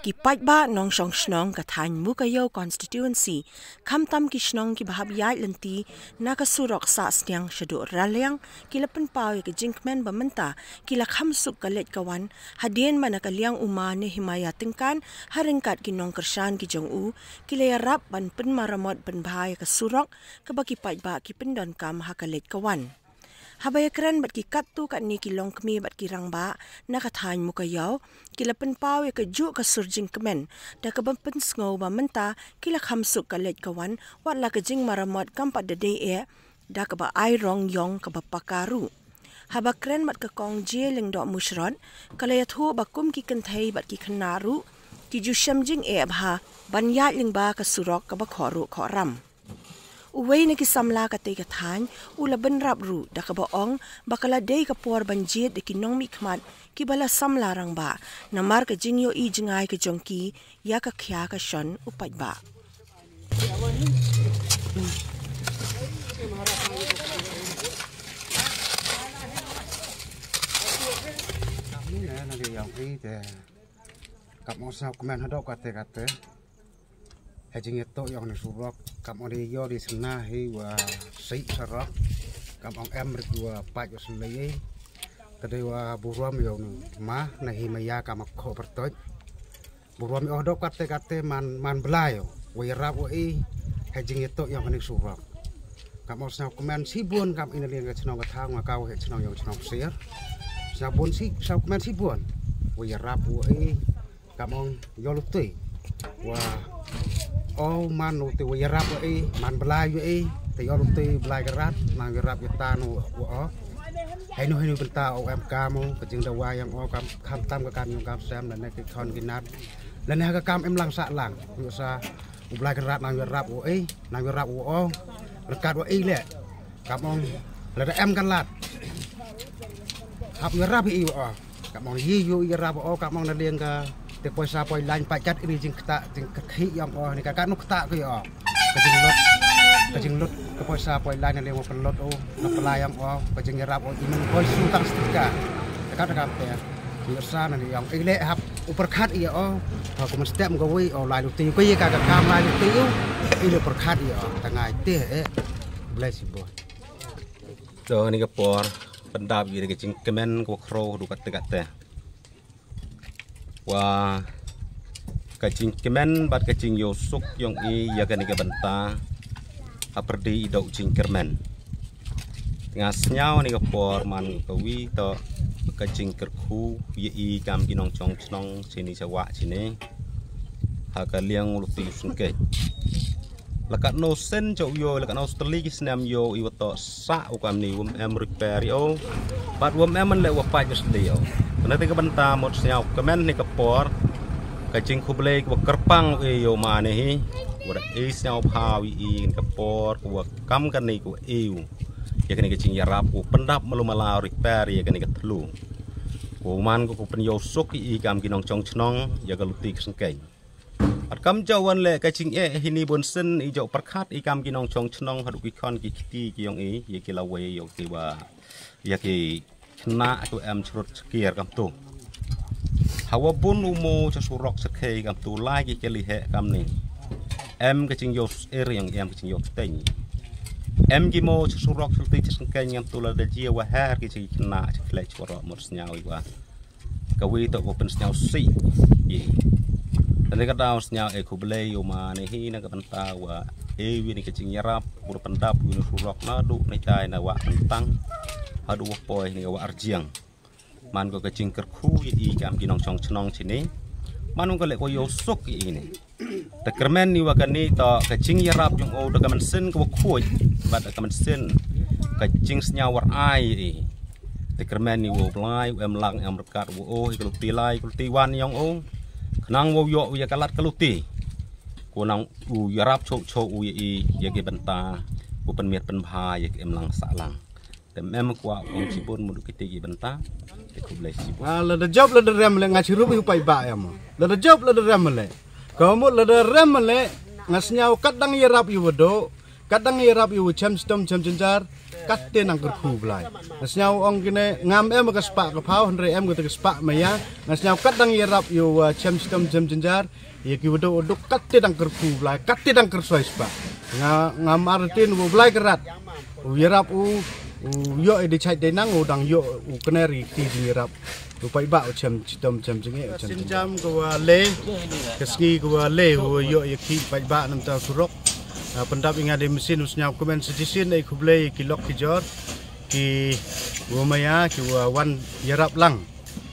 ki pajba nong song snong ka than mukayo constituency kamtam ki snong ki bahab yai lenti nakasurok sa snyang shadu ralyang kilapan paw ki jinkmen bamenta kila khamsuk kalet kawan hadien manakaliang uma ne himaya tingkan haringkat ki nong kersan ki jong u kilayarap ban pen maramot ban bahaya kasurok kabaki pajba ki pendon kam hakalet kawan. Habaya keren bat ki katu kat ni ki long kemi bat ki rangba nakathan mukayaw kilapan paw ya keju ka surjing kemen da ka bampen sngow ba menta kila khamsuk kalet kawan wat la kejing maramot kampat dede e da ka ba ai rong yong ka ba pakaru. Haba keren bat ka kong je ling do mushron kalaya thu bakum ki kenthai bat ki khanaru ki ju shamjing e bha banya ling ba ka surok ka ba khoru khoram. Uway na kisamla ka te kathan, ulaban rabru da ka baong bakala day ka puar banjit de kinong mikmat kibala samlarang ba namar ka jingyo i jingay ka jongki ya ka kya ka shon upay ba. Hajing itu yang disurok, kamu di yo di sana hiwa sei sarok, kamu emrik dua pajak sendiri, tadi wa buruam yo mah nahi maya kamu kau bertoj, buruam yo dok kate man belayo, wirap woi hajing itu yang disurok, kamu senang komen sibun kamu ini lihat senang ketang makau senang yang senang sir, sabun si senang komen sibun, wirap woi kamu yo lutui, wah oh man uti wirap man belayu te yo uti belai gerat nang wirap kita nu henu benta OMK mo kejing dawa yang kam tam ka kam yung kam sam dan nek kon kinat dan ha ka kam em lang sa lang yo sa belai gerat nang wirap nang wirap lekat le kamong lada em kan lat hap wirap kamong yi yo wirap kamong na liang ka te poisa poi lain pacat ini jing kekhi yang ni kakak nuk tak ke kejing lut ke poisa poi lain yang pelot nak pelayang kejing yarap imen poi sultan setika kakak te biasa nanti yang ile hap uperkat iya aku mesti menggawi lain tu ke kakak kam lain tu ile perkat iya tengah te bless you boy so ni ke por pendap gitu kejing kemen ko kro du kat wah kacing kemen bat kacing yosuk yang ya kan iga benta aperdi idau cingkermen tengah senyau ni kapor man kawi to kacing kerku ye kam kinong chong snong sini sawa sini hakaliang luti sungke lakat no sen chau yo lakat no steli kisnam yo iwato sa ukam ni em repair yo bat em le wa pa just yo nanti ke benta mot senyau kemen ni kapor kacing kublai ke kerpang yo mane hi wada senyau pawi in kapor ku kam kan ni ku ya kan kacing yarap ku pendap melumala repair ya kan ke telu ku man ku pen yo sok kam kinong chong chnong ya galuti sengkai at kam jawan le kacing hini bonsen i jau perkat kam kinong chong chnong hadu ki khon ki kiti ki yong ya ki lawe yo ki wa ya ki kena tu em cerut sekiar kam tu hawa bun umo surok sekei kam tu lagi keli he kam ni em kecing yos yang em kecing yos teng em gimo surok sulti sekei kam tu la dia wa har kecing kena ceklek corok mos nyawi wa kawi to open nyau si ye dan kata os nyau kublai yo ma hi na ka benta wa wi ni kecing yarap bur pendap wi surok nadu ni tai na wa tentang hadu poi ni wa arjiang man ko kacing kerku i kam kinong chong chnong sini manung ko le ko yosuk ini te kermen ni wa kani to kacing yarap yung de kamen sen ko khoi bat kamen sen kacing senyawar ai te kermen ni wo blai em lang em rekat wo ko tilai ko tiwan yang kenang wo yo ya kalat kaluti ko nang u yarap chok i ya ge benta ko pen miet pen bha ya em lang sa lang em kuat orang cibun mudu kita benta aku bless you lada job lada rem le ngaci rubi upai ba ya mo lada job lada rem le kamu lada rem le ngasnyau kadang yarap yu wodo kadang yarap yu cem stom cem cencar katte nang kerku belai nasnyau ong kine ngam ke spa ke pau hendre ke spa maya nasnyau kat dang yerap yo chem sistem jam jenjar ye ki wodo oduk katte dang kerku belai katte dang kersoi spa ngam artin wo belai kerat yerap yo di chai de nang udang yo keneri ti yerap rupai ba chem sistem jam jenge jam ko le keski ko le yo ye ki pai ba nam ta surok pendap ingat di mesin usnya komen sedisin ai kublei kilok kijor ki womaya ki wan yarap lang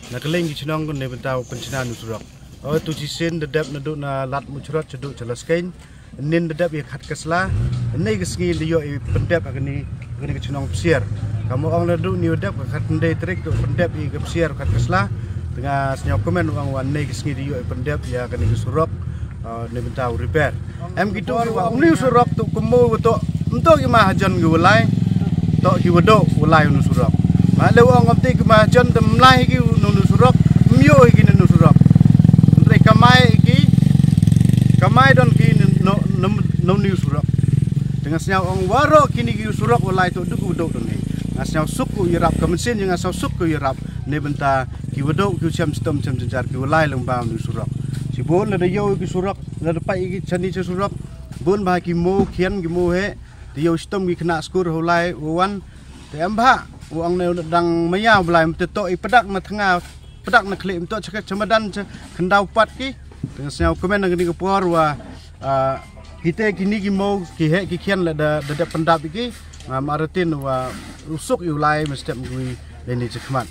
na keleng ki chinong ne bentau pensinan usurok tu jisin dedap nadu na lat mucrot ceduk jelaskein nin dedap ye khat kesla nei kesngi liyo pendap agni ki chinong psier kamu ong nadu ni dedap khat ndei trik tu pendap i ke psier khat kesla tengah senyau komen wang wan nei kesngi liyo pendap ya kani usurok ne bentau repair em gitu wa uni surok tu kemo to untuk ki mahajan ki walai to ki wodo walai nu surok ma le wong ngam ti ki mahajan dem lai ki nu surok myo ki nu surok re kamai don ki no nu surok dengan senyau ong waro kini ki surok walai to du wodo don ni asnyau suku irap ka mesin yang asau suku irap ne benta ki wodo ki cham stom cham jenjar ki walai lembang nu surok si bon le yo ki surok le pai ki chani surok bon ba ki mo khian ki mo he ti yo stom ki khna skur holai wan te amba wang ne dang maya blai te to I pedak na tanga pedak na khlem to chak chamadan khandau pat ki teng snau komen nang ni ko por wa hite ki ni ki mo ki he ki khian le da pendap ki maratin wa usuk yu lai mestem gui le ni chakman